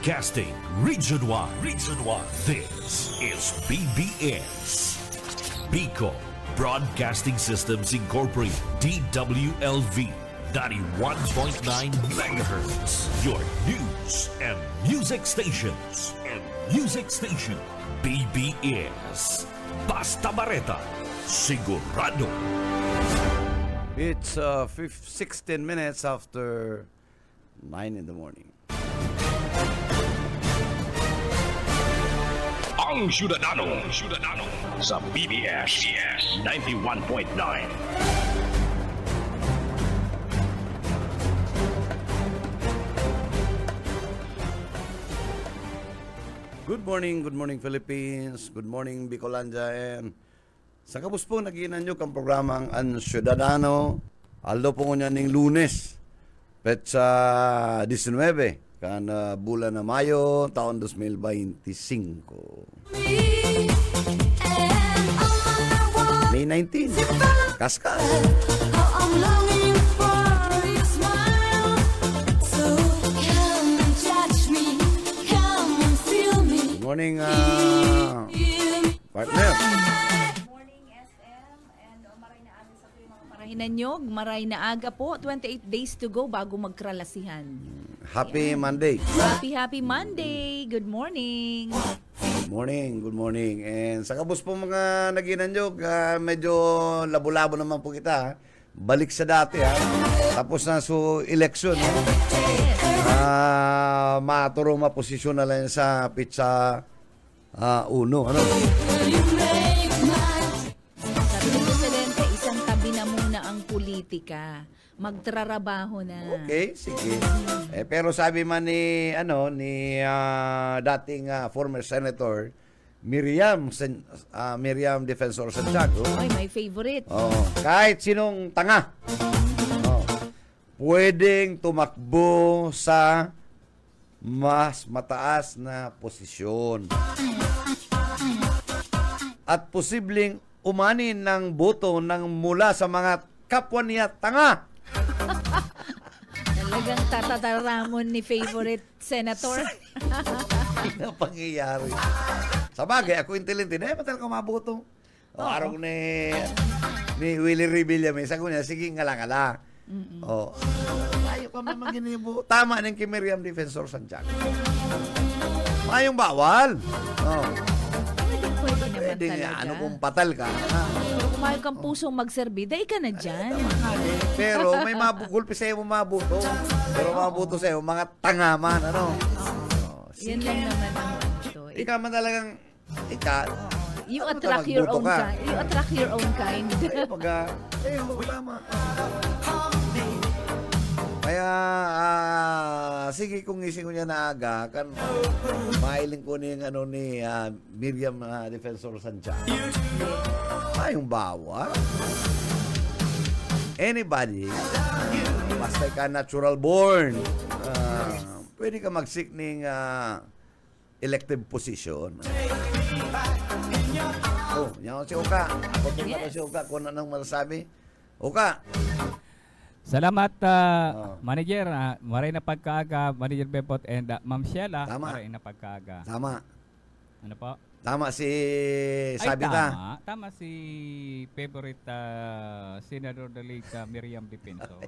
Broadcasting Region 1. Region 1. This is BBS. Bicol Broadcasting Systems Incorporated. DWLV 91.9 megahertz. Your news and music stations. BBS. Basta Bareta. Sigurado. It's 16 minutes after 9 in the morning. Ang Ciudadano sa BBS 91.9. Good morning Philippines. Good morning Bicolandia. And sa kabus po nagiinan nyo kang programang Ang Ciudadano. Aldo po niya ning Lunes. Petsa 19. Kan bulan na Mayo, taon 2025. May 19. Kaskas. Good morning, partner. Hinanyog, maray na aga po. 28 days to go bago magkralasihan. Happy Monday. Happy Monday. Good morning. Good morning. And sa kabus po mga naginanyog, medyo labo-labo naman po kita. Balik sa dati ha. Tapos na so election. Maturo maposisyon na lang sa pizza 1. Ano? Politika, magtrarabaho na. Okay, sige. Pero sabi man ni dating former senator Miriam Defensor Santiago. Ay, my favorite. Kahit sinong tanga. Pwedeng tumakbo sa mas mataas na posisyon. At posibleng umanin ng boto ng mula sa mga kapwa niya tanga. Talagang tatataramon ni favorite senator. Ano pangyayari? Sa bagay, ako intelligent. Patal ka mabuto. Araw ni Willie Revilla, may sagot niya, sige ngala-ngala. Ayaw ka man maginibo. Tama ng kay Miriam Defensor Santiago. Mayong bawal. Pwede naman talaga. Ano kung patal ka? Pero kung mahal kang pusong magserbi, dahi ka na dyan. Pero may gulpi sa'yo mabuto. Pero mabuto sa'yo, mga tangaman, ano? Yan lang naman ang ito. Ikaw man talagang, You attract your own kind. You attract your own kind. Tama. Kaya, sige kung ising ko niya na aga, kan mailing ko ni Miriam Defensor Santiago. Yung bawal. Anybody, basta ka natural born, pwede ka mag-seek ng elective position. Yan si Oka. Ako tingnan si Oka kung anong masasabi. Oka. Salamat, Manager. Maray na pagkaaga, Manager Bepot and Ma'am Sheila. Maray na pagkaaga. Tama. Ano po? Tama si Sabita. Tama si favorite Senador Dalita Miriam Defensor.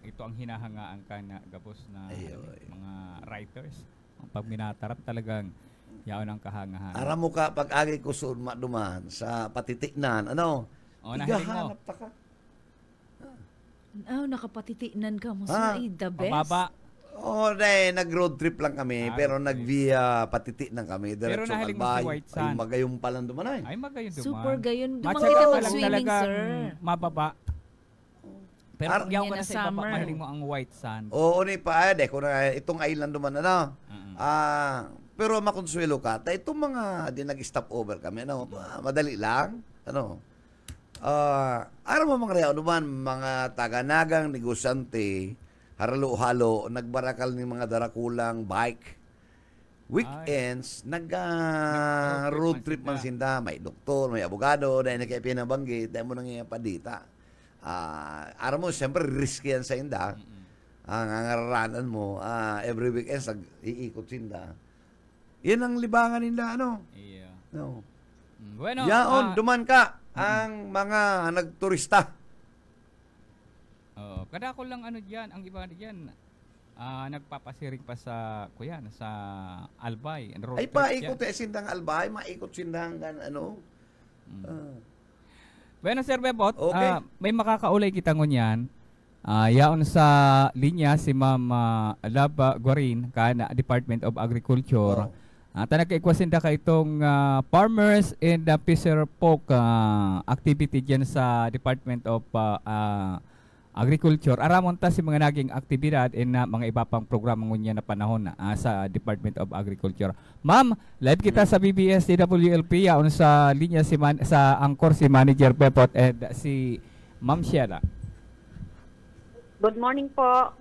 Ito ang hinahangaan ka na gabos na mga writers. Pag minatarap talagang yaon ang kahangahan. Aram mo ka pag-agi ko duman sa patitiknan. Ano? Igahanap ta ka. Nakapatitinan ka mo sa the best. Mababa. Nag-road trip lang kami, pero nag-via patitinan kami. Pero nahiling mo si White Sun. Ay, magayong palang duman ay. Magayon duman. Super gayon. Duman Matcha kita ka mag-swimming, sir. Mababa. Pero pag yaw ka na sa ibaba, summer. mahiling mo ang White Sun. Oo, itong island duman, ano? Pero makonsuelo ka, itong mga di nag-stop over kami, ano? Madali lang, ano? Araw mo mga naman, mga taga-nagang negosyante, haralo-halo, nagbarakal ng mga darakulang bike. Weekends, nag-road trip man sinda. May doktor, may abogado, dahil na kaya pinabanggit, dahil mo nang iyapadita. Araw mo, siyempre, risky yan sa inda. ang angaranan mo, every weekend, iikot sinda. Yan ang libangan nila, ano? Iya. No. Bueno, Yaon, duman ka ang mga nagturista. Kada ko lang ano diyan, ang iba diyan nagpapasiring pa sa sa Albay. Ay paikot sindang Albay, maikot sindang ano. Bueno, Sir Bebot, okay. May makakaulay kita ngunyan. Yaon sa linya si Ma'am Lab Guarin kana Department of Agriculture. Tanag-ikwasinda ka itong farmers and fisher folk activity dyan sa Department of Agriculture. Aramon ta si mga naging aktibidad and mga iba pang programa ngunya na panahon sa Department of Agriculture. Ma'am, live kita sa BBS DWLP yaon sa linya sa angkor si Manager Bebot and si Ma'am Sheila. Good morning po.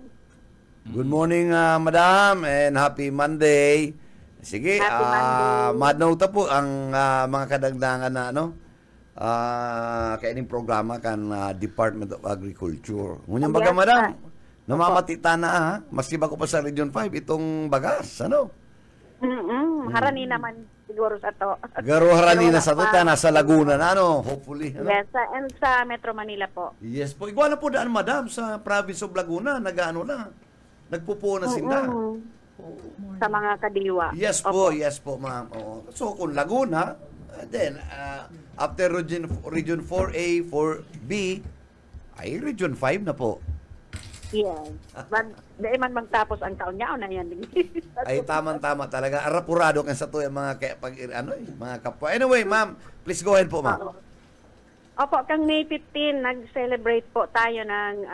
Good morning, Madam, and happy Monday. Sige, madnota po ang mga kadagdangan na kaining programa kan Department of Agriculture. Ngunyan baga, Madam, namamatita na mas iba ko pa sa Region 5 itong bagas, ano? Harani naman siguro sa to. Garo harani na sa to, nasa Laguna na, ano? Hopefully. Ano? Yes, and sa Metro Manila po. Yes po. Igual na po daan, Madam, sa province of Laguna, nag-ano na. Nagpupo na sinda. Sa mga kadiwa. Yes po, yes po, ma'am. So, kung Laguna, then, after Region 4A, 4B, ay Region 5 na po. Yes. Dahil man magtapos ang taon niya, na yan. Ay, tama-tama talaga. Arapurado kan sa to yung mga mga kapwa. Anyway, ma'am, please go ahead po, ma'am. Opo, kang May 15, nag-celebrate po tayo ng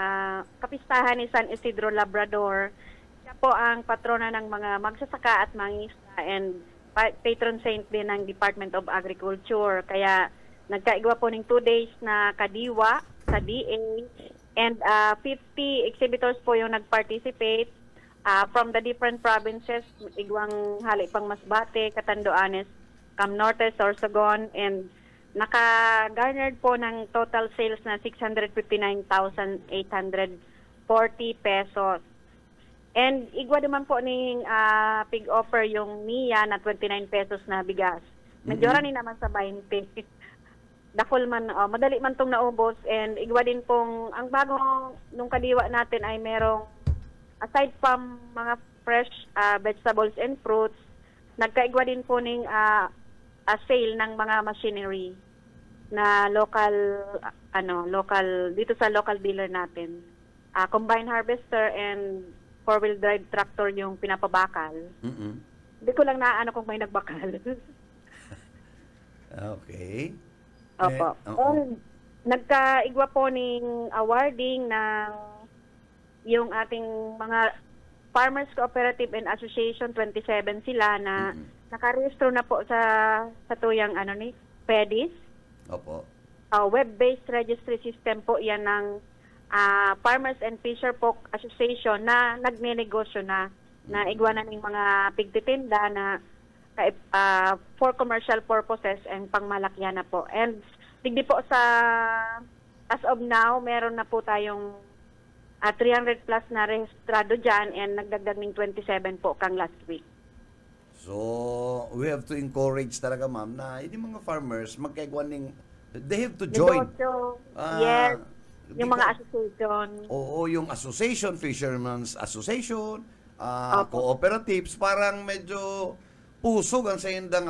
kapistahan ni San Isidro Labrador. Siya po ang patrona ng mga magsasaka at mangingisda and patron saint din ng Department of Agriculture. Kaya nagkaigwa po ng 2 days na kadiwa sa DA and 50 exhibitors po yung nag-participate from the different provinces, igwang hali pang Masbate, Catanduanes, Cam Norte, Sorsogon, and naka-garnered po ng total sales na 659,840 pesos. And igwa naman po ning pig offer yung Mia na 29 pesos na bigas. Medyo ni naman sa 20. Dakol man, madali man tong naubos. And igwa din pong, ang bagong nung kadiwa natin ay merong, aside from mga fresh vegetables and fruits, nagkaigwa din po ning sale ng mga machinery na local dito sa local dealer natin. Combine harvester and 4-wheel drive tractor yung pinapabakal. Hindi ko lang naano kung may nagbakal. Okay. Opo. Nagkaigwa po ng awarding ng yung ating mga Farmers Cooperative and Association, 27 sila na nakarehistro na po sa tuyang PEDIS. Opo. Web-based registry system po yan ng Farmers and Fisher Folk Association na nagnenegosyo na igwa na ng mga pigtitinda na for commercial purposes and pangmalakyan na po. And digdi po as of now, meron na po tayong 300 plus na rehistrado dyan and nagdagdag ng 27 po kang last week. So, we have to encourage talaga, ma'am, na yung mga farmers, they have to join. Yes, yung mga association. Oo, yung association, Fishermen's Association, cooperatives, parang medyo pusog ang sayindang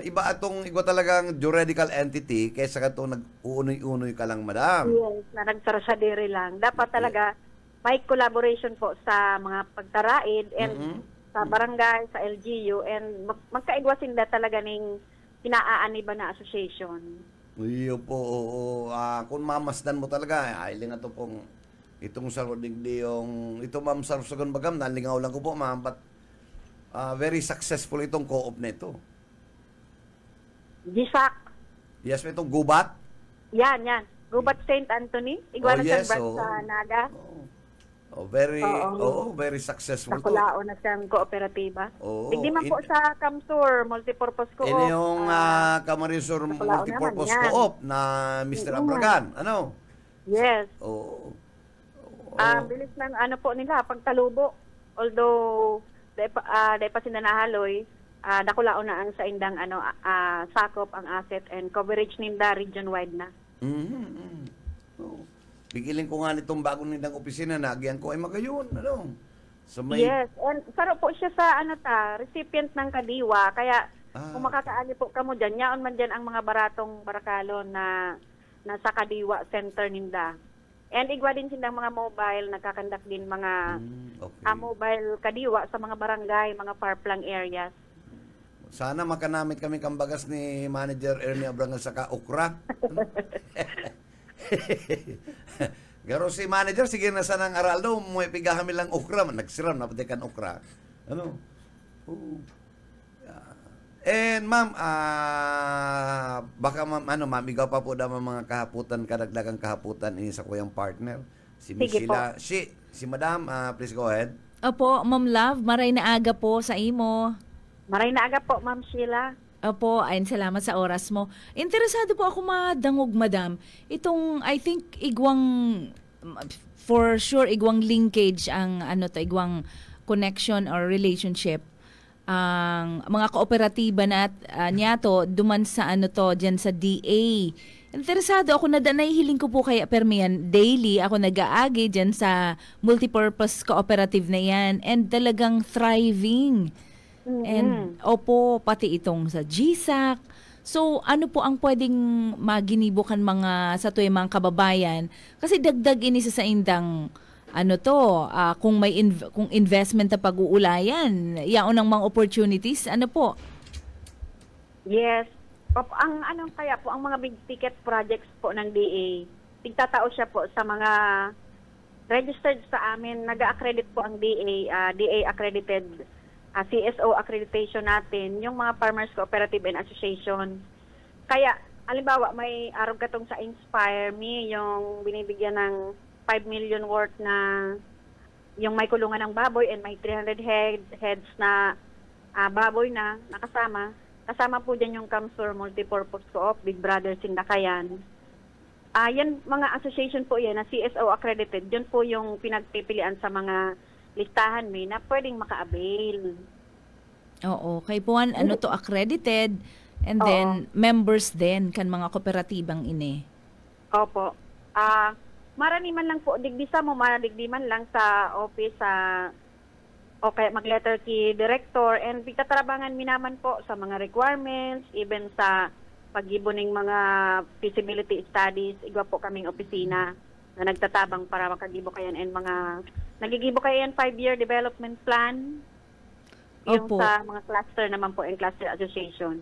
iba talagang juridical entity kaysa ka itong nag-uunoy-unoy ka lang, madam. Yes, na nagsarasadiri lang. Dapat talaga may collaboration po sa mga pagtaraid and sa barangay, sa LGU, and magkaigwasin na talaga ng pinaaaniba na association. Iyo po, kung mamasdan mo talaga, ailing ito pong itong sarudigdi yung, ito ma'am Sarsogon Bagam, nalingaw lang ko po ma'am, but very successful itong co-op na ito. GSAC. Yes, may itong Gubat. Yan. Gubat St. Anthony. Iguana yes, branch sa Naga. Very successful ito. Nakulao na siyang kooperatiba. Hindi man po sa Kamsur, multipurpose co-op. Ini yung Camarinesor multipurpose co-op na Mr. Abragan. Ano? Yes. Bilis ng ano po nila, pagtalubo. Although, dahil pa sila nahaloy, dakulaon na ang sa indang sakop ang asset and coverage ninda region-wide na. Bigilin ko nga nitong bagong nindang opisina na agyan ko ay magayon. Yes, and saro po siya sa recipient ng kadiwa. Kaya kung makakaali po kamo dyan, yaon man dyan ang mga baratong barakalo na nasa kadiwa center ninda. And igwa din silang mga mobile, nagkakandak din mga mobile kadiwa sa mga barangay, mga far-flung areas. Sana makanamit kami kambagas ni Manager Ernie Abrangal sa Okra. Garo si Manager, sige na sana ng aral daw, may piga kami lang okra, nagsiram, napatikan okra. And ma'am, baka ma'am, ikaw pa po daw mga kahaputan, kadagdagang kahaputan ini sa kuyang partner. Si Miss Sheila. Si Madam, please go ahead. Opo, Ma'am Love, maray na aga po sa imo. Maray na aga po, Ma'am Sheila. Opo, ayun, salamat sa oras mo. Interesado po ako madangog, Madam. Itong, I think, for sure, igwang linkage ang, igwang connection or relationship ang mga kooperatiba na niya to duman sa dyan sa DA. Interesado ako na nahihiling ko po kay Permian daily ako nag-aagi dyan sa multipurpose cooperative na yan and talagang thriving. And opo, pati itong sa GSAC. So, ano po ang pwedeng maginibukan mga sa tuwing mga kababayan? Kasi dagdag ini sa indang kung may kung investment na pag-uulayan, yaon ang mga opportunities, ano po? Yes. Ang kaya po, ang mga big ticket projects po ng DA, tigtatao siya po sa mga registered sa amin, nag-accredit po ang DA, DA accredited, CSO accreditation natin, yung mga Farmers Cooperative and Association. Kaya, halimbawa, may araw katong sa Inspire Me, yung binibigyan ng 5 million worth na yung may kulungan ng baboy and may 300 heads na baboy na nakasama. Kasama po dyan yung Kamsur Multipurpose Co-op, Big Brother Sindakayan. Yan, mga association po yan na CSO accredited. Yan po yung pinagpipilian sa mga listahan may na pwedeng maka-avail. Oo, kay po accredited and then members din kan mga kooperatibang ini. Opo. Marani man lang po, digdisa mo, madigdi man lang sa office, okay, mag-letter key director, and pagtatarabangan minaman po sa mga requirements, even sa pag-iboning mga feasibility studies, igwa po kaming opisina na nagtatabang para makagibo kayan and nagigibo kayan 5-year development plan. Yung sa mga cluster naman po, and cluster association.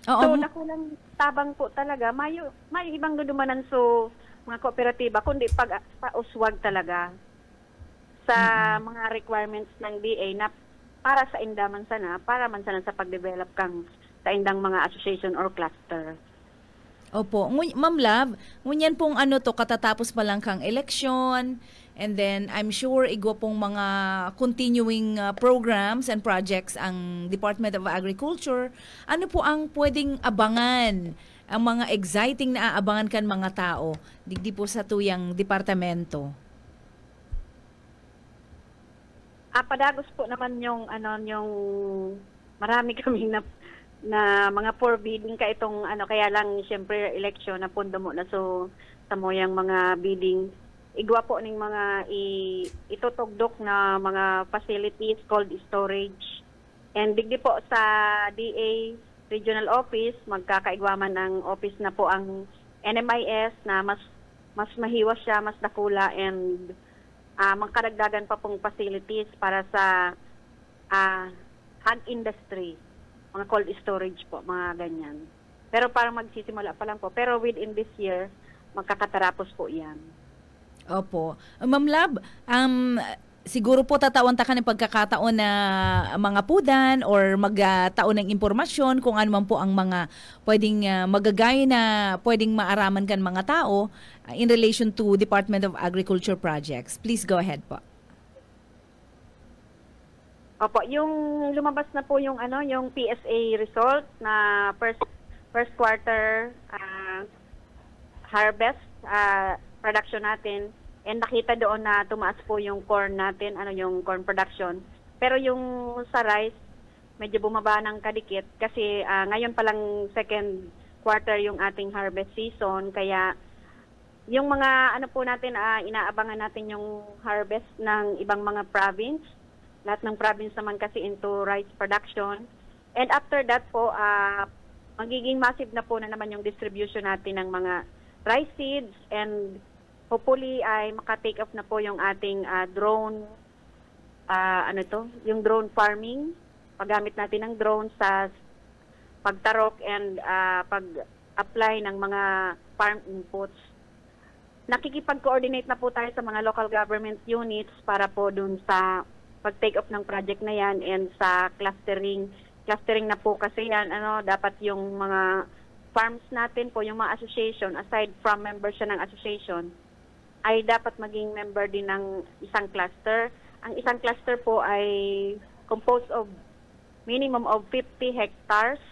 So, nakulang tabang po talaga, may ibang dudumanan mga kooperatiba, kundi pauswag talaga sa mga requirements ng DA na para sa indaman sana, para man sana sa pag-develop kang sa indang mga association or cluster. Opo. Ma'am Love, ngunyan pong katatapos pa lang kang eleksyon, and then I'm sure igwa pong mga continuing programs and projects ang Department of Agriculture. Ano po ang pwedeng abangan, ang mga exciting na aabangan kan mga tao digdi po sa tuyang departamento? Padagos po naman yung marami kaming na mga forbidding ka itong kaya lang siyempre eleksyon na pundo mo na so sa moyang mga bidding igwa po ning mga itutugdok na mga facilities called storage, and digdi po sa DA Regional Office, magkakaigwaman ng office na po ang NMIS na mas mahiwas siya, mas dakula, and magkadagdagan pa pong facilities para sa hog industry, mga cold storage po, mga ganyan. Pero parang magsisimula pa lang po. Pero within this year, magkakatarapos po yan. Opo. Ma'am Love, siguro po tatawan ta ka ng pagkakataon na mga pudan or magtaon ng impormasyon kung ano man po ang mga pwedeng magagay na pwedeng maaraman kan mga tao in relation to Department of Agriculture projects. Please go ahead po. Opo, yung lumabas na po yung yung PSA result na first quarter harvest production natin, And nakita doon na tumaas po yung corn natin, yung corn production. Pero yung sa rice, medyo bumaba ng kadikit kasi ngayon palang second quarter yung ating harvest season. Kaya yung mga po natin, inaabangan natin yung harvest ng ibang mga province. Lahat ng province naman kasi into rice production. And after that po, magiging massive na po na naman yung distribution natin ng mga rice seeds, and hopefully ay maka-take off na po yung ating drone, yung drone farming. Paggamit natin ng drone sa pagtarok and pag-apply ng mga farm inputs. Nakikipag-coordinate na po tayo sa mga local government units para po dun sa pag-take off ng project na yan, and sa clustering na po kasi yan, dapat yung mga farms natin po, yung mga association, aside from member siya ng association, ay dapat maging member din ng isang cluster. Ang isang cluster po ay composed of minimum of 50 hectares,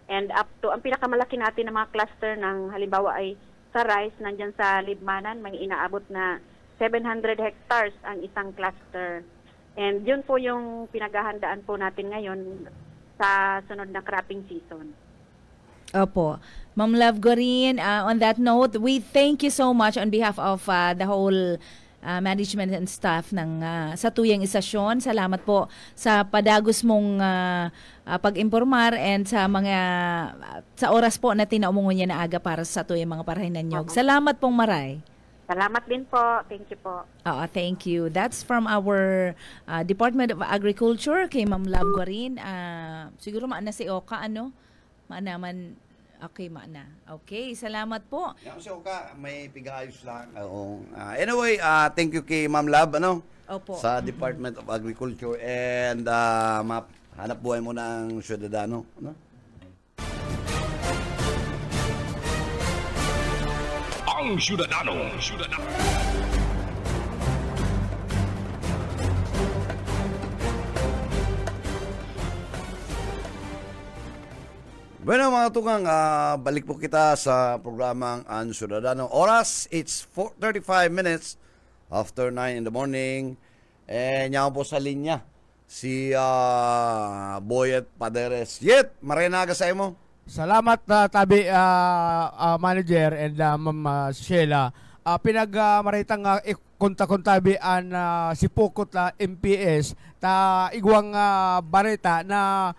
and up to, ang pinakamalaki natin na mga cluster ng halimbawa ay sa rice, nandyan sa Libmanan, may inaabot na 700 hectares ang isang cluster. And yun po yung pinaghahandaan po natin ngayon sa sunod na cropping season. Opo. Ma'am Love Gorin, on that note, we thank you so much on behalf of the whole management and staff ng sa Tuyang Istasyon. Salamat po sa padagos mong pag-impormar and sa sa oras po na tinaumungon niya na aga para sa Tuyang mga Parahinan Nyog. Salamat pong maray. Salamat din po. Thank you po. Thank you. That's from our Department of Agriculture kay Ma'am Love Gorin. Siguro maana si Oka, Maanaman, okay, maana. Okay, salamat po. Yan si Oka, may pigayos lang. Anyway, thank you kay Ma'am Love, Opo. sa Department of Agriculture, and hanap buhay mo ng syudadano, Ang Syudadano. Bueno mga tugang, balik po kita sa programang Ang Syudadano. Oras, it's 4:35 minutes after 9 in the morning. Yan po sa linya si Boyet Paderes. Yet, marenaga sa imo. Salamat tabi manager and Ma'am Sheila. Pinagmaritang konta-kontabi an si Pukot MPS ta igwang bareta na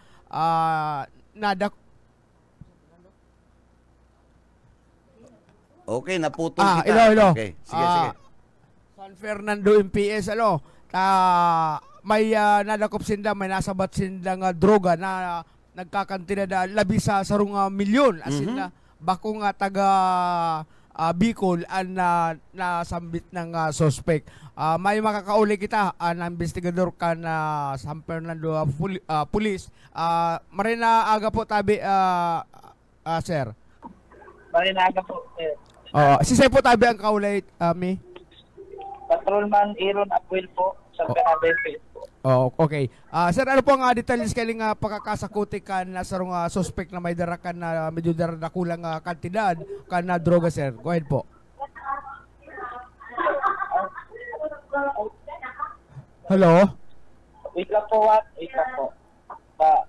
Okay, naputol kita. Ilo. Okay, sige. San Fernando MPS may nadakop sinda, may nasabat sinda nga droga na nagkakantina da labi sa sarong milyon, as in bako nga taga Bicol an nasambit ng suspect. May makakauli kita na investigador ka na San Fernando Police. Marina aga po tabi sir. Marina aga po sir. Si po tabi ang kaulay mi. Patrolman Aaron Abuel po sa Fernando po. Okay. Sir, ano po ang details kaling pagkakasakuti kan na sarong suspect na may darakan na medyo kulang kantidad kan na droga, sir? Go ahead po. Hello? Wait lang po.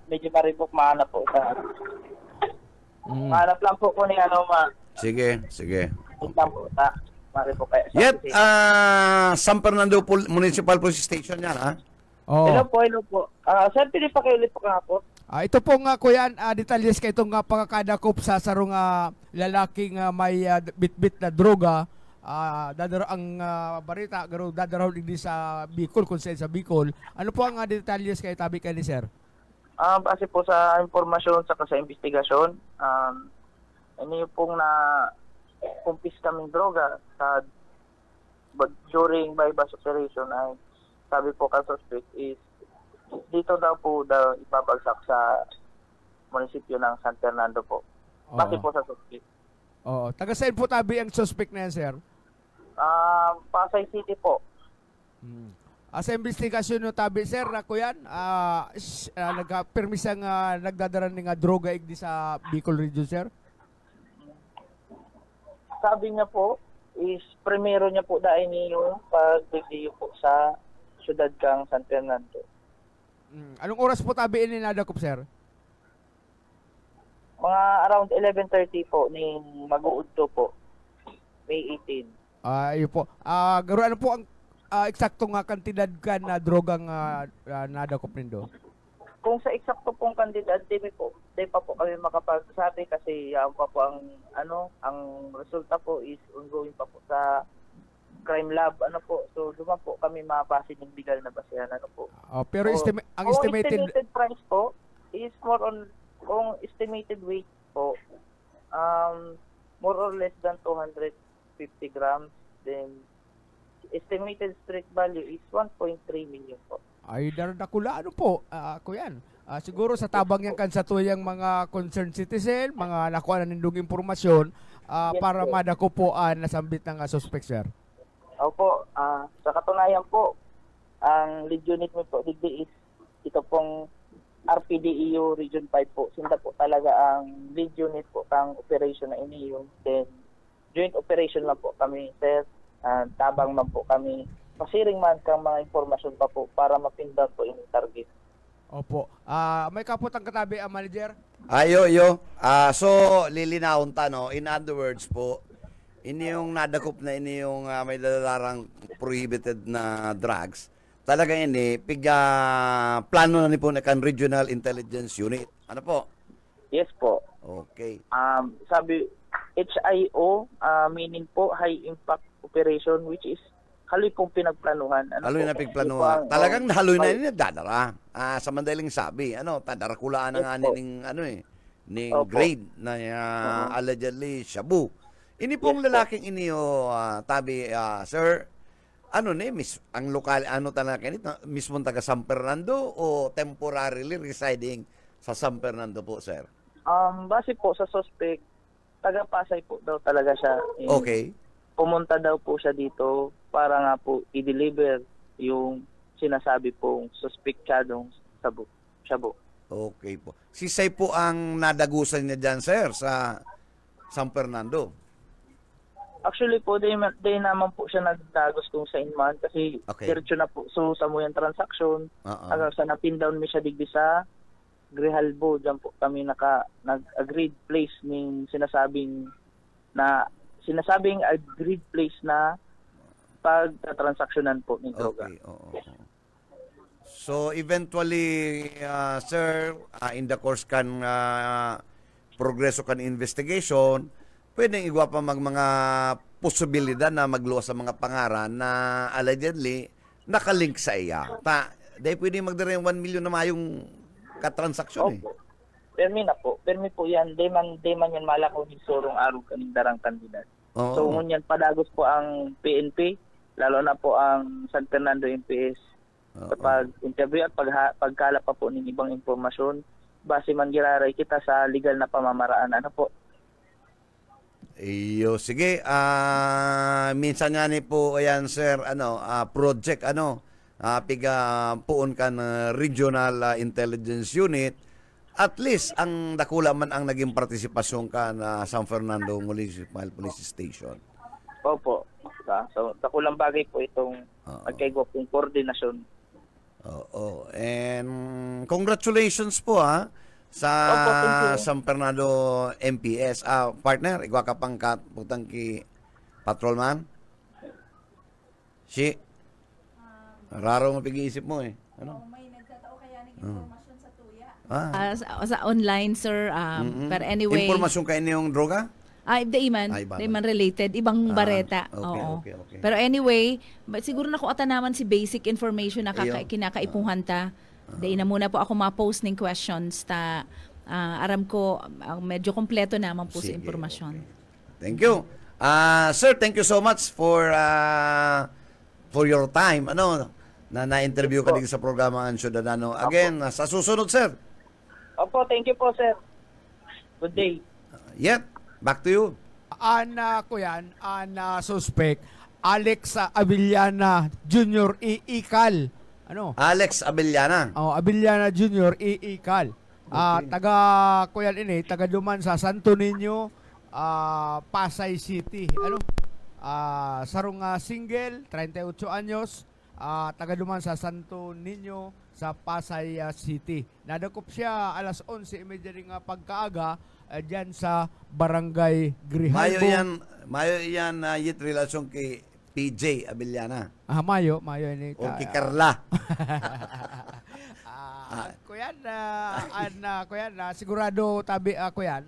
Medyo maribok mahanap po sa... Mahanap lang po ko ni Sige. Wait lang po maribok kayo. Yet, San Fernando Municipal Police Station yan, ha? Hello po. Sir, pili pa kayo ulit po nga po. Ito po nga kuya, detalles kay itong pagkakadakop sa sarong lalaking may bit-bit na droga. Dadaro ang barita, dadaro din sa Bicol, kung sa Bicol. Ano po ang detalles kay tabi kay ni sir? Base po sa informasyon sa investigasyon, ano yung pong kumpis kaming droga during bypass operation ay sabi po ka suspect is dito daw ibabagsak sa munisipyo ng San Fernando po. Base po sa suspect. Taga saan po tabi ang suspect na yan, sir? Pasay City po. Sa investigasyon no tabi, sir, ako yan, nagpermisang nagdadaran ng droga igdi sa Bicol region, sir? Sabi niya po, is primero niya po dahil yung pag-review po sa syudad kang San Fernando. Anong oras po tabi ini nadakop, sir? Mga around 11:30 po ni mag-uudto po. May 18. Ayun po. Garo ano po ang eksakto nga kantidad ka na drogang nadakop nindo? Kung sa eksakto pong kandidat, di pa po kami makapagsabi kasi yan pa po ang resulta po is ongoing pa po sa crime lab, so duman po kami mabase ng legal na basehan, po. Pero ang estimated price po is more on, kung estimated weight po, more or less than 250 grams, then estimated street value is 1.3 million po. Ay, daradakula, po, kuyan. Siguro sa tabang yan kan sa tuyang mga concerned citizen, mga nakuha na nindong impormasyon, Yes, para sir. madako po nasambit ng suspect, sir. Opo, sa katunayan po, ang lead unit mo po, digdi is ito pong RPDEU Region 5 po. Sinda po talaga ang lead unit po kang operation na iniyon. Then, joint operation lang po kami, sir. Tabang man po kami. Pasiring man kang mga informasyon pa po para mapindan po yung target. Opo. May kapot ang katabi ang manager? Yo. So, lilinawon ta, no? In other words po, ini yung nadakop na ini yung may dalalarang prohibited na drugs. Talaga ini, plano na ni po na kan Regional Intelligence Unit. Ano po? Yes po. Okay. Sabi, HIO, meaning po High Impact Operation, which is haloy pong pinagplanuhan. Haloy na pigplanuhan. Talagang haloy na ini nagdadara. Sa madaling sabi, tadarakulaan na nga ning ning Opo. grade na allegedly shabu. Ini pong lalaking iniyo, tabi, sir, ang lokal, talaga nito, mismo taga San Fernando o temporarily residing sa San Fernando po, sir? Base po sa suspect, taga Pasay po daw talaga siya. Okay. Pumunta daw po siya dito para nga po i-deliver yung sinasabi pong suspektadong shabu. Okay po. Si Say po ang nadagusan niya dyan, sir, sa San Fernando. Actually po, day naman po siya nagtagos kung sa inman kasi diretso na po so sa muyang transaction. Hanggang sa napindown mi siya digdi sa Grijalbo, dyan po kami nag-agreed place ng sinasabing agreed place na pagtatransaksyonan po ng droga. Okay, oo. So, eventually, sir, in the course kan progreso kan investigation, pwedeng igwa pa mga posibilidad na magluwas sa mga pangaran na allegedly nakalink sa iya. Dahil pwedeng magdara yung 1 million na mayong katransaksyon eh. Permi po yan. Di man yan malakaw ni Sorong Araw kaning darang kandidat. Oo. So, ngunyan padagos po ang PNP, lalo na po ang San Fernando MPS. Kapag interview at pagkala pa po ng ibang impormasyon, base man giraray kita sa legal na pamamaraan. Po? Iyo, sige. Minsan nga ni po, ayan sir, project, puon kan Regional Intelligence Unit. At least, ang dakula man ang naging partisipasyon ka na San Fernando Municipal Police Station. Opo. So, dakulang bagay po itong magkaigwa pong koordinasyon. Oo. And congratulations po sa San Fernando MPS. Partner, igwa ka pang putang ki patrolman? Raro mapag-iisip mo eh. May nagtatao kaya ng informasyon sa tuya. Ah. Sa online, sir. But anyway. Informasyon kayo niyong droga? Di man related. Ibang bareta. Okay. Pero anyway, siguro na kung ata naman si basic information na kinakaipuhan ta. Di na muna po ako ma-post ng questions ta aram ko medyo kompleto naman po sa impormasyon. Okay. Thank you. Sir, thank you so much for your time. Na-interview ka din sa programa ang Ciudadano. Again, sa susunod, sir. Opo, thank you po, sir. Good day. Back to you. Suspect, Alex Abellana Jr. Iikal. Alex Abellana. Abellana Jr. Iikal. Taga Duman sa Santo Niño, Pasay City. sarong single, 38 anyos, taga duman sa Santo Niño sa Pasay City. Nadakop siya alas 11:30 ring pagkaaga diyan sa Barangay Grijalbo. Mayo yan yit relasyon kay PJ Abellana. Mayo ni O kay Carla. Kuyan, sigurado tabi kuyan.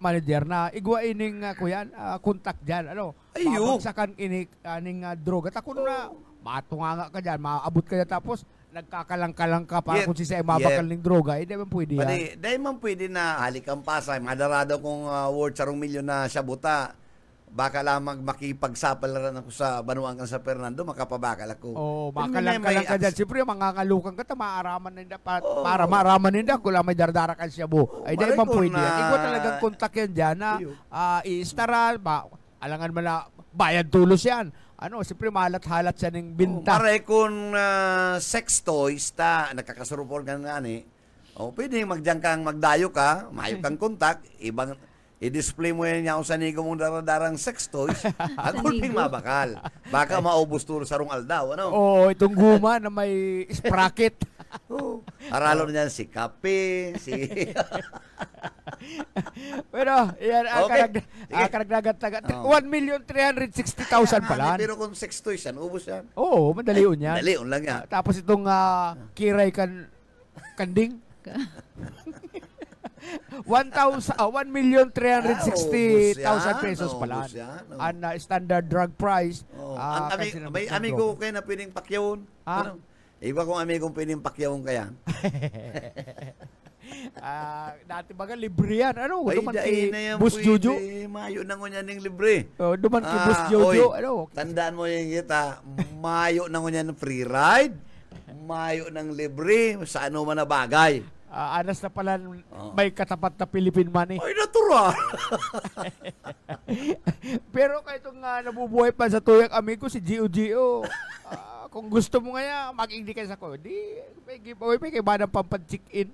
Manager na igwa ining kuyan kontak diyan Ayo. mabagsakan ini aning droga ta kun na matunganga ka diyan maabot ka diyan, tapos nagkakalang-kalang ka para kung sisay mabakal ning droga hindi man pwede yan. Dahil man pwede na halikang Pasay madarado kung worth 1 milyon na siya buta. Baka lamang makipagsapal rin ako sa Banuang kan sa Fernando, makapabakal ako. Makalang-kalang ka dyan. Siyempre, mangangalukan ka, maaraman ninda para maaraman ninda kung may dardara ka siya bu. Ay, dahil man pwede yan. Ikaw talagang kontak yan dyan na i-istara, alangan mo na bayad tulos yan. Siyempre, mahalat-halat siya ng binta. Pare kung sex toys, nakakasurupor ka nga ni, pwede magdiyan kang magdayo ka, mayo kang kontak, ibang i-display mo yan niya kung saan niyo mong daradarang sex toys, ako ping mabakal. Baka maubos tulo sa rong aldaw, itong guma na may sprocket. Aralo na yan si Kape, si... Pero, yan, karagdagat-tagat. 1,360,000 pala. Pero kung sex toys yan, ubos yan. Madalion yan. Madalion lang yan. Tapos itong kiray kanding. 1,360,000 pesos pala. Ang standard drug price. May amigo kayo na pwedeng pakyawon. Iba kung amigo pwedeng pakyawon kaya. Dati baga libre yan. Duman Ay, ki Bus Jojo. Mayo na ngunyan ng libre. Duman ki Bus Jojo. Tandaan mo yung kita. Mayo na ngunyan ng free ride. Mayo ng libre. Sa ano man na bagay. Anas na pala may katapat na Philippine money. Ay, natural. Pero kahit itong nabubuhay pa sa tuyang amigo, si Gio, kung gusto mo nga mag-indicate sa ko, di may giveaway, may kaiba ng pampag-check-in.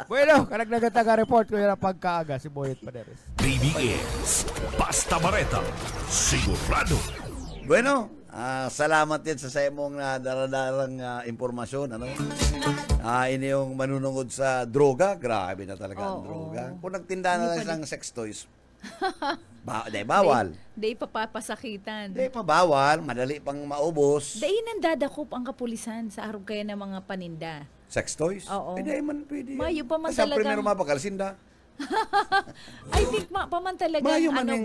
Bueno, karagdagan taga-report ko yung pagkaaga si Boyet Paderes. BBS, Basta Bareta, sigurado. Bueno, salamat din sa mong daradarang impormasyon. Ini yung manunungod sa droga. Grabe na talaga ang droga. Kung nagtinda na lang ng sex toys, bawal. Day papapasakitan. Day pa bawal. Madali pang maubos. Day nandadakop ang kapulisan sa arog kaya ng mga paninda. Sex toys? Oo. Day man pwede. Mayo pa man talaga. Sa primero mapakalsinda. I think pa man talaga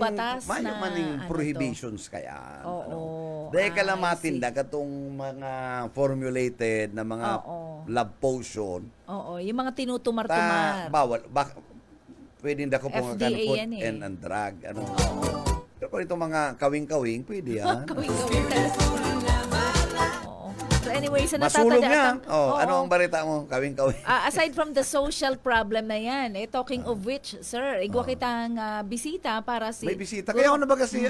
batas mayo na maning prohibitions kaya. Oo. Dahil ka lang matinda katong mga formulated na mga love potion. Oo, yung mga tinutumar-tumar. Bawal. Pwedeng dako po nga FDA food yan and drug. Pero kung itong mga kawing-kawing, pwede yan. Kawing-kawing talaga. So anyway, sa Masulong natatandaan. yan. Ano ang balita mo? Kawing-kawing. Aside from the social problem na yan, talking of which, sir, igwa kitang bisita para si... May bisita. Kaya ako na ba kasi,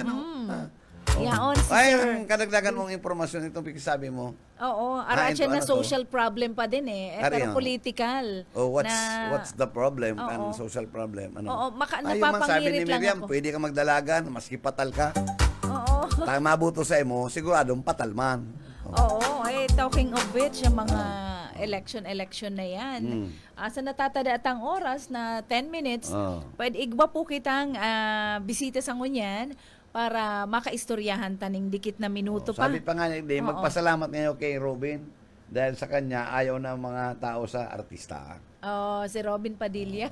Yaon, si Ay, sir. ang kadagdagan mong impormasyon itong sabi mo. Oo, aransya na social problem pa din pero political. What's the problem? Ang social problem? Oo, sabi napapangirit ni lang Miriam, ako. pwede ka magdalagan, maski patal ka. Oo. Tayo mabuto sa imo, siguradong patal man. Oo, talking of which, yung mga election na yan. Sa natatadaatang oras na 10 minutes, pwede igba po kitang bisita sa ngunyan para makaistoryahan taning dikit na minuto pa. Sabi pa nga, magpasalamat ngayon kay Robin dahil sa kanya ayaw na mga tao sa artista. Si Robin Padilla.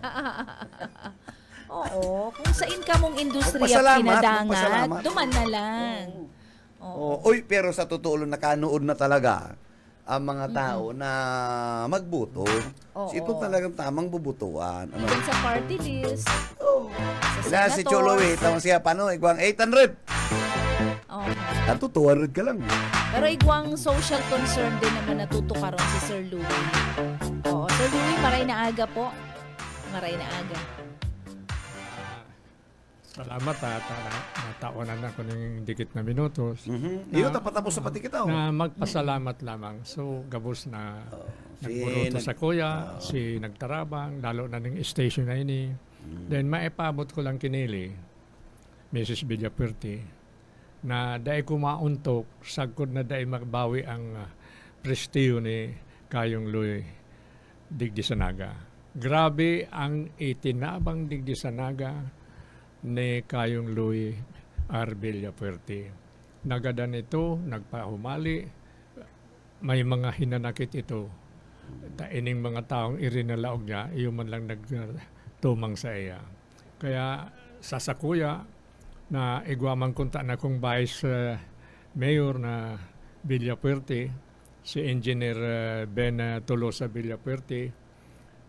Oo, kung sa mong industriya pinadangat, duman na lang. Uy, pero sa totoo nakanood na talaga ang mga tao na magboto. Ito talagang tamang bubutuan. Even sa party list. Sa si Cholowe, tawang siya igwang 800. Ato 200 ka lang. Pero igwang social concern din naman natutukaron si Sir Louie. Sir Louie, maray na aga po. Maray na aga. Salamat nataonan na ko ng dikit na minutos. Iyo, tapos sa pati kita. Na magpasalamat lamang. So, gabos na nagburuto sa kuya, si nagtarabang, lalo na ng station na ini. Then, maipabot ko lang kinili. Mrs. Villapuerte, na dahil kumauntok, sagkod na dahil magbawi ang prestiyo ni Kayong Luy Digdi Sanaga. Grabe ang itinabang Digdi Sanaga ni Kayong Luy R. Villapuerte. Nagadan ito, nagpahumali, may mga hinanakit ito. Ining mga taong irinalaog niya, iyon man lang nagtumang sa iya. Kaya sasakuya na igwaman kunta na kong Vice Mayor na Villapuerte, si Engineer Ben Tolosa Villapuerte,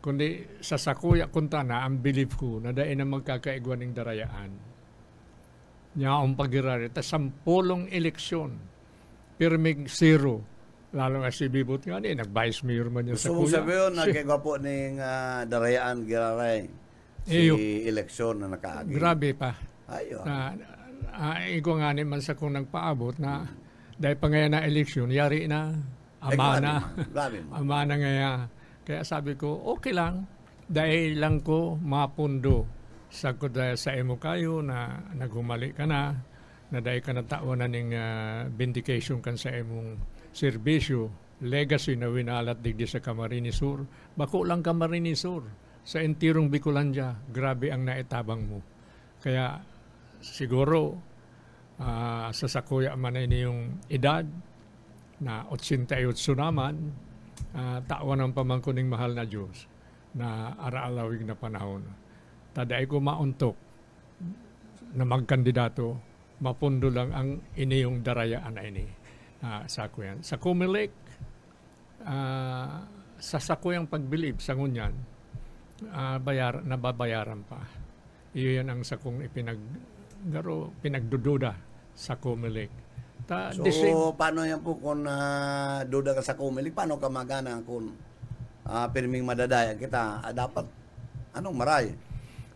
kundi sasakuya kunta na ang belief ko na dahil na magkakaigwan ng darayaan. Niya ang pagirari, ta 10 eleksyon, pirmig 0. Lalo nga si Bibot nga nag-vice mayor man niya sa Gusto mong kuya. sabi yun, nagkagawa po ng darayaan giraray si eleksyon na nakaagi. Grabe pa. Ayun. Igo nga naman sa kung nagpaabot na dahil pa ngayon na eleksyon, yari na, amana. Grabe man. Amana ngayon. Kaya sabi ko, okay lang, dahil lang ko mapundo sa imo kayo na naghumali ka na dahil ka na taon na ng vindication kan sa imong serbisyo, legacy na winalat digdi sa Camarines Sur. Bako lang Camarines Sur, sa entirong Bicolandia, grabe ang naitabang mo. Kaya siguro sasakuya man na yung edad na 88 naman, tawan ng pamangkuning mahal na Diyos na araalawig na panahon. Taday ko mauntok na magkandidato, mapundo lang ang iniyong darayaan na ini. Sa kuyan. Sa Comelec, sa sakuyang pagbilib sa ngunyan, nababayaran pa. Iyon ang sakong pinagdududa sa Comelec. Paano yan po kung duda ka sa Comelec? Paano ka magana kung pirming madadaya kita? Dapat, anong maray?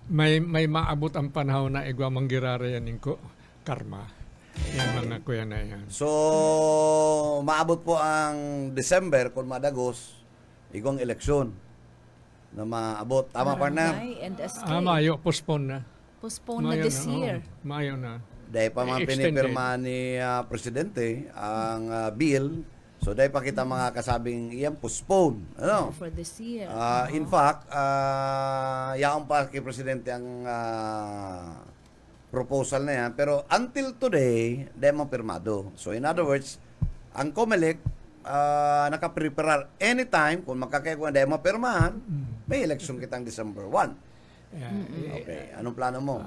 May maabot ang panahon na igwa manggirara yan ko karma. Yan mga kuya na yan. So, maabot po ang December kung madagos, igong eleksyon na maabot. Tama, partner? Mayo, postpone na. Postpone na this year. Mayo na. Dahil pa man pinipirma ni Presidente ang bill, so dahil pa kita mga kasabing iyan postpone. Ano? For this year. In fact, yaon pa kay Presidente ang proposal na yan. Pero until today, dahil mapirmado. So in other words, ang Comelec nakapreparar anytime kung makakaikuan dahil mapirmahan, may election kitang December 1. Okay. Anong plano mo?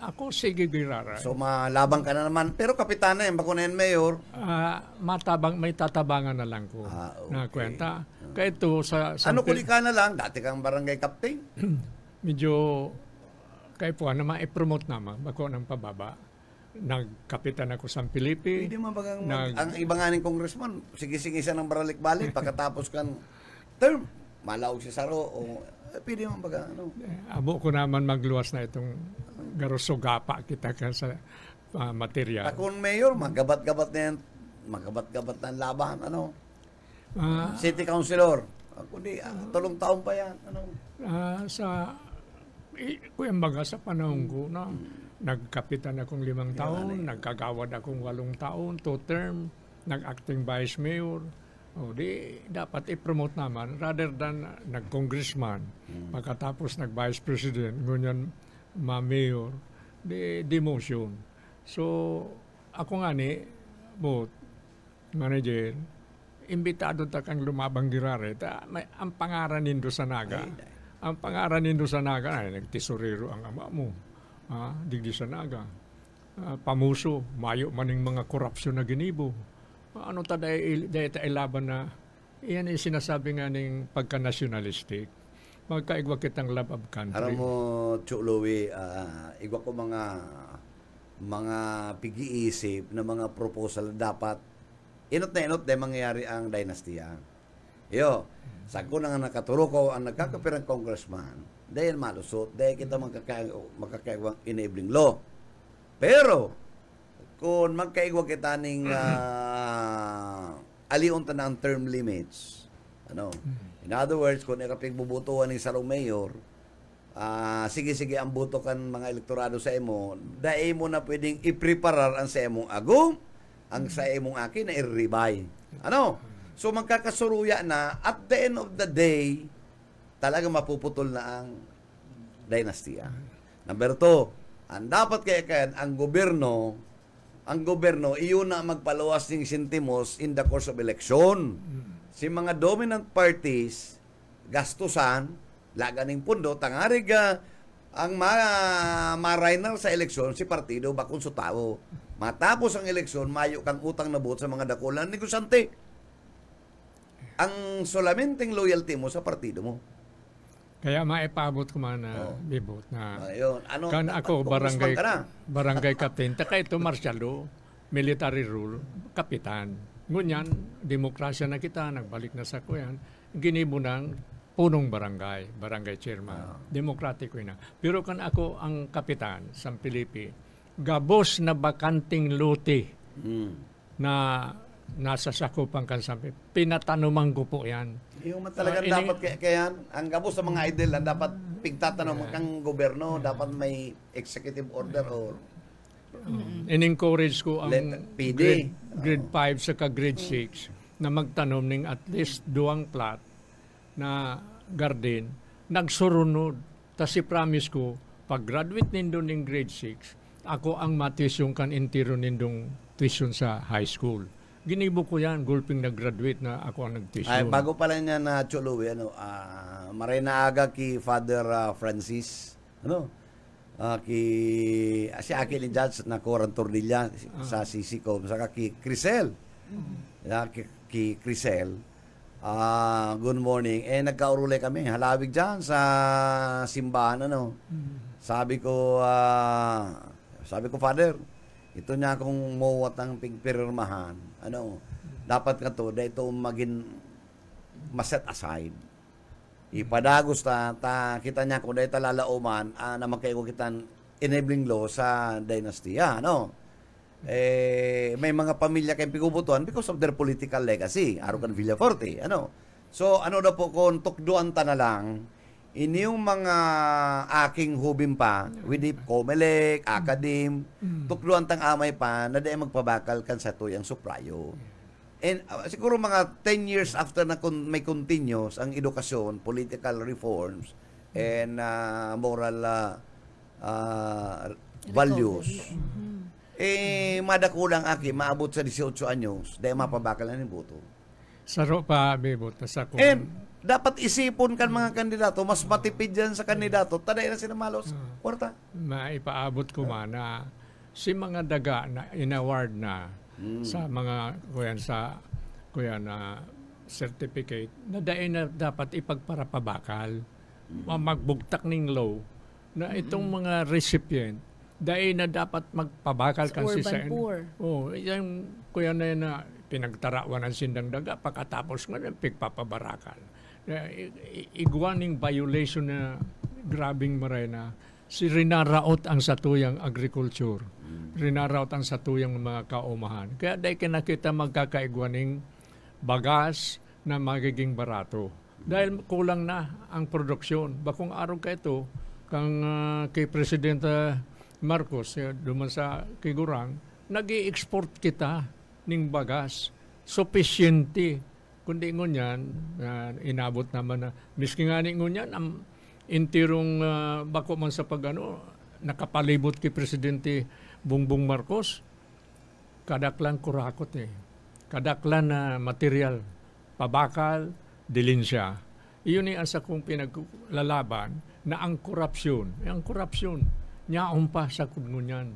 Ako sige girara. So malabang ka na naman. Pero kapitana yan, bako na yan, Mayor. May tatabangan na lang ko na kwenta. Kaya ito sa ano kuli ka na lang? Dati kang barangay captain. Medyo kaya po na ma-promote naman bako ng pababa. Nagkapitan ako sa Pilipi. Hindi man bagang ang iba nga ng congressman, sige-sige siya ng baralik-balik pagkatapos kan term, malaog si Saro o pwede man baga ano. Abo ko naman magluwas na itong garusugapa kita ka sa material. Akong mayor, magabat-gabat na yan, magabat-gabat na laban, ano. City Councilor, ako di, 3 taon pa yan, ano. Kuyang baga sa panahon ko na nagkapitan akong 5 taon, nagkagawad akong 8 taon, 2 term, nag-acting vice mayor. Di dapat i-promote naman rather than nag-congressman, pagkatapos nag-vice president, ngunyan ma-mayor, demotion. So, ako nga ni, manager, imbitado ta kang lumabang girare, ang pangaran nindo sa naga. Ang pangaran nindo sa naga, nagtisurero ang ama mo. Digdi sa naga. Pamuso, mayo maning mga korupsyon na ginibo. Ano ta dahil ilaban na, iyan ay sinasabi nga ng pagka-nationalistic. Magkaigwa kitang love of country. Alam mo, Chulowi, igwa ko mga pigi-isip na mga proposal dapat inot na inot dahil mangyayari ang dynastiya. Yo, sa ko na nga nakaturo ko ang nagkakapirang congressman dahil malusot, dahil kita magkakaigwang enabling law. Pero, kung magkaigwa kita ng aliun ta ng term limits, ano, in other words, kung ikapigbubutuan ni Sarong Mayor, sige ang boto kan mga elektorado sa imo, dai mo na pwedeng i-preparar ang sa imong agom, ang sa imong akin na i-ribay. Ano? So magkakasuruya na, at the end of the day, talaga mapuputol na ang dinastiya. Number 2, ang dapat kaya ang gobyerno, iyon na magpaluwas ng sentimos in the course of election. Si mga dominant parties, gastusan, laganing pundo, tangarig ang marainar sa eleksyon, si partido bakun sa tao. Matapos ang eleksyon, mayo kang utang na buot sa mga dakulan negosyante. Ang solamenteng loyalty mo sa partido mo. Kaya maipabot ko man na bibot na Ayun. Ano, kan ako congressman ka na. barangay captain taka ito martial law, military rule, kapitan. Ngunyan, demokrasya na kita, nagbalik na sa kuyan, ginibo ng punong barangay chairman. Demokratiko na. Pero kan ako ang kapitan sa Pilipi, gabos na bakanting lote na nasa sakupan kan sabi, pinatanuman ko po yan. Yung talagang dapat kaya ang gabos sa mga idol ang dapat pigtatanong kang gobyerno, dapat may executive order or in-encourage ko ang PD. grade 5 sa grade 6 na magtanom ng at least 2 plat na garden, nagsurunod. Tas promise ko, pag graduate nindo ng grade 6, ako ang matisyon kan intiro nindong tuition sa high school. Ginibo ko yan, gulping nag-graduate na ako ang nag-tuition. Ay, bago pala niya na chuluwi, maray na aga ki Father Francis, si Akil Judge na Coran Tordilla sa Sisico, saka ki Crisel. Ki Crisel. Good morning. Nagkaurulay kami, halawig dyan sa simbahan, Sabi ko, Father, ito niya kung mawat ang pigpirmahan, dapat ka to, dahil ito maging maset aside. Ipadagos kita niya kung dahil talalauman na magkaigo kitan enabling law sa dinastiya, may mga pamilya kayong pigubutuan because of their political legacy, Arucan Villaforte, So, daw po, kung tukduan ta na lang, inyong mga aking hubim pa, with the Comelec, Academ, tukduan tang amay pa, na dahil magpabakal kan sa tuyang suprayo. And siguro mga 10 years after na may continuous ang edukasyon, political reforms, and moral values, madakulang aki, maabot sa 18 anyos, dahil mapabakal na ng boto. Saro pa, bibot, sa kung... Dapat isipon kan mga kandidato, mas matipid dyan sa kandidato, taday na sinamalos, kwarta. Maipaabot ko man na si mga daga na in-award na sa mga certificate na dahil na dapat ipagparapabakal, magbugtak ng law na itong mga recipient dahil na dapat magpabakal sa kasi urban poor. Yung kuya na yun na pinagtarawan ng sindang daga, pagkatapos nga pigpapabarakal. Iguaning violation na grabing maray na si rinaraot ang satuyang agriculture, rinaraot ang satuyang mga kaumahan. Kaya dahil kinakita magkakaiguaning bagas na magiging barato. Dahil kulang na ang produksyon. Bakong araw ka ito, kay Presidente Marcos, duman sa Kigurang, nag-i-export kita ng bagas. Sufficiente. Kundi ngunyan, inabot naman na, miski nga ngunyan, ang intirong bako man sa nakapalibot kay Presidente Bongbong Marcos, kadaklan kurakot kadaklan na material, pabakal, dilinsya. Iyon ang asa kong pinaglalaban na ang korupsyon, niyaon pa sa ngunyan.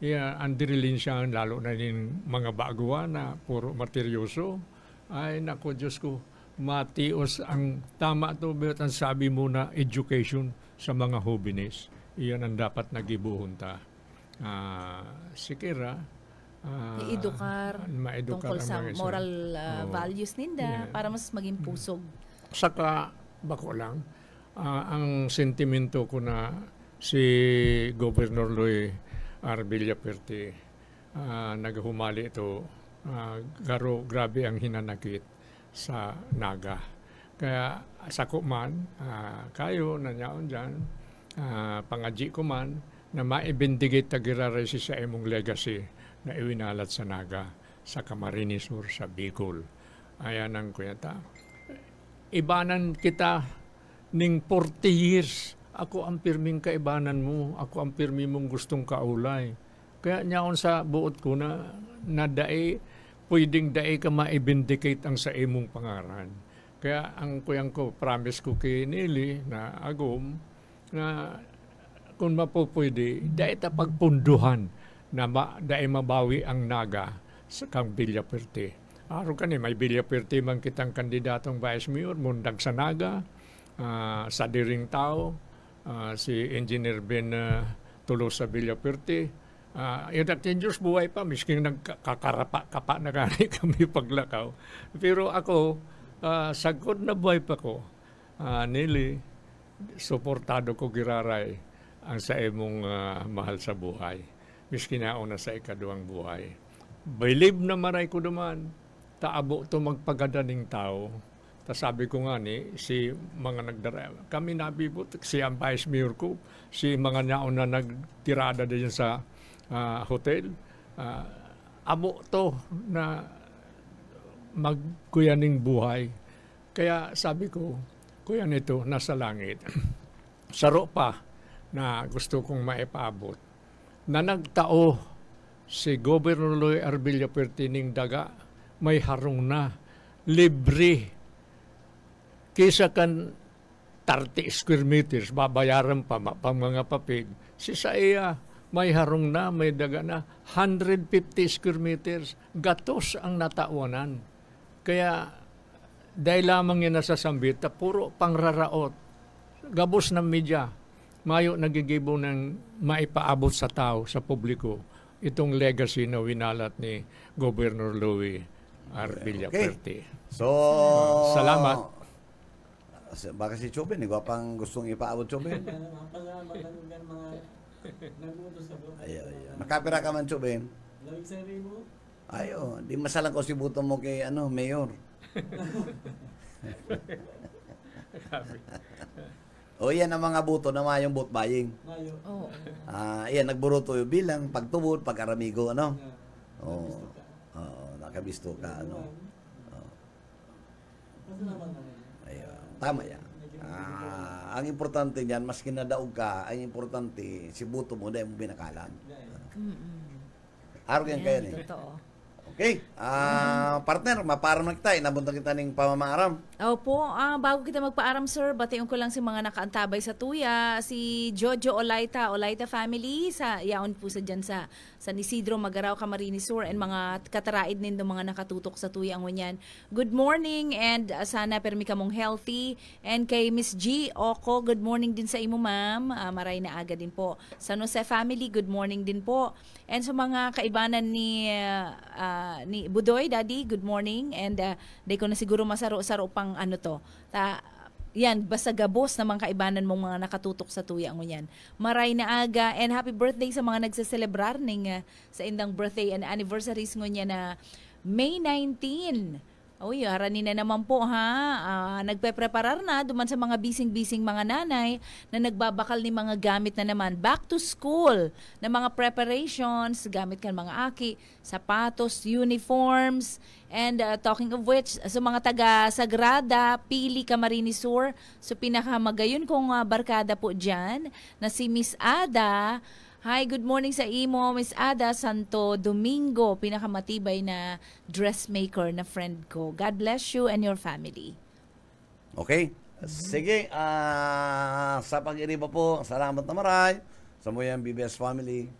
Ang dilinsya, lalo na yung mga baguan na puro materyoso, ay nako Diyos ko, matios ang tama to, but ang sabi mo na education sa mga jóvenes. Iyan ang dapat nagibuhon ta. Sikira, i-edukar tungkol sa moral values ninda para mas maging pusog. Saka, bako lang, ang sentimento ko na si Governor Loy R. Villaperte, naghumali ito, grabe ang hinanakit sa Naga. Kaya sa kuman, kayo nanyaon dyan, pangadji ko man na maibindigit tagiraray si sa imong legacy na iwinalat sa Naga, sa Camarines Sur, sa Bicol. Ayan ang kuyata. Ibanan kita ning 40 years. Ako ang pirming kaibanan mo. Ako ang pirmi mong gustong kaulay. Kaya niyaon sa buot ko na pwedeng dae ka maibindicate ang sa imong pangaran. Kaya ang kuyang ko, promise ko kay Nelly na agom, na kung mapupwede, dae ta pagpunduhan na dae mabawi ang Naga sa kang Villaperte. Araw ka may Villaperte man kitang kandidatong Vice Mayor, mundag sa Naga, sa Diring Tao, si Engineer Ben Tulos sa Villaperte. Yung dating Diyos buhay pa, misking nagkakarapa-kapa na gani kami paglakaw. Pero ako, sagod na buhay pa ko, Nelly, suportado ko giraray ang sa imong mahal sa buhay. Miskin na sa ikaduang buhay. Believe na maray ko naman, taabo to magpagadaning tao. Ta sabi ko nga ni, si mga nagdara, kami nabibot, si ang Vice Mayor ko, si mga naon na nagtirada din sa hotel, abo to na magkuyaning buhay. Kaya sabi ko, kuya nito, nasa langit. Saro pa na gusto kong maipaabot. Na nagtao si Governor Loy R. Villaperte ning daga, may harong na, libre. Kisa kan 30 square meters, babayaran pa mga papig. Si sa iya, may harong na, may daga na, 150 square meters, gatos ang natawanan. Kaya, dahil lamang yun nasasambit, puro pangraraot, gabos ng media, mayo nagigibo ng maipaabot sa tao, sa publiko, itong legacy na winalat ni Governor Louie R. Villaperte. So, salamat. Baka si Chubin, ikaw pang gustong ipaabot, Chubin? Ayaw. Nakapira ka man, Chubin? Ayaw, di masalang ko si buto mo kay Mayor. O yan ang mga buto na mayong vote buying. Oo. Yan, nagburuto yung bilang, pagtubod, pag-aramigo, nakabisto ka, Ayun, tama yan. Ang importante niyan, mas kinadaog ka, ang importante, si buto mo, dahil mo binakalan. Araw yan kaya niya. Totoo. Okay. Partner, maparam na kita. Inabuntang kita ng pamamaaram. Opo, bago kita magpaaram, sir, batiyon ko lang si mga nakaantabay sa tuya, si Jojo Olaita family, yaon po sa dyan sa San Isidro, Magaraw, Camarines Sur, and mga kataraid nindo mga nakatutok sa tuya ang wanyan. Good morning, and sana permi ka mong healthy. And kay Miss G Oko, good morning din sa imo, ma'am. Maray na aga din po. San Jose family, good morning din po. And sa mga kaibanan ni Budoy, Daddy, good morning. And di ko na siguro masaro-saro pang yan, basta gabos na mga kaibanan mong mga nakatutok sa tuya mo yan. Maray na aga, and happy birthday sa mga nagsaselebrar sa indang birthday and anniversaries ngunyan na May 19. Uy, haranin na naman po ha. Nagpe-preparar na duman sa mga bising-bising mga nanay na nagbabakal ni mga gamit na naman. Back to school na mga preparations, gamit kan mga aki, sapatos, uniforms, and talking of which, sa mga taga-Sagrada, Pili, Camarines Sur, so pinakamagayon kong barkada po dyan, na si Miss Ada. Hi, good morning sa imo, Miss Ada Santo Domingo, pinakamatibay na dressmaker na friend ko. God bless you and your family. Okay. Sige, sa pag-iriba po, salamat na maray sa Muyang BBS family.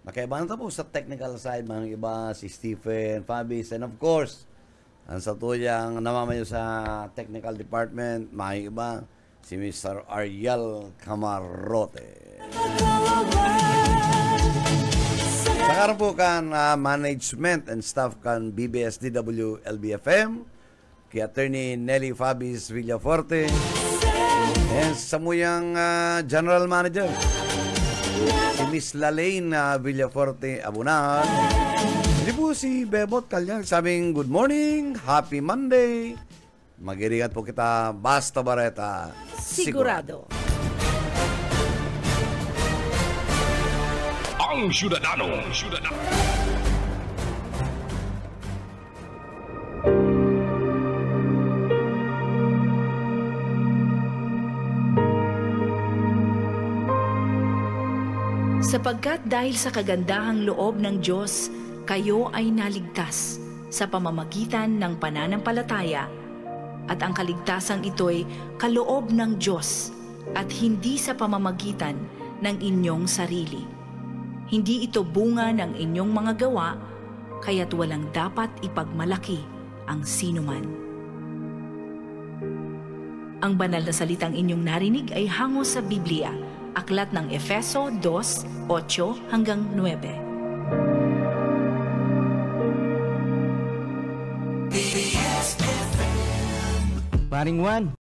Nakaiba na po sa technical side, mga iba, si Stephen, Fabis, and of course, ang sa tuyang namamayo sa technical department, mga iba, si Mr. Ariel Camarote. Sa karon po kan management and staff kan BBS DW LBFM, kay Attorney Nelly Fabis Villaforte, and sa muyang General Manager, si Miss Lalaine Villaforte Abunahan. Hindi po si Bebot Kalyang sabing good morning, happy Monday. Mag-iringat po kita, basta bareta. Sigurado. Ang Syudadano. Sapagkat dahil sa kagandahang loob ng Diyos, kayo ay naligtas sa pamamagitan ng pananampalataya, at ang kaligtasang ito'y kaloob ng Diyos at hindi sa pamamagitan ng inyong sarili. Hindi ito bunga ng inyong mga gawa, kaya't walang dapat ipagmalaki ang sinuman. Ang banal na salitang inyong narinig ay hango sa Biblia, Aklat ng Efeso 2:8 hanggang 9. Paring Juan,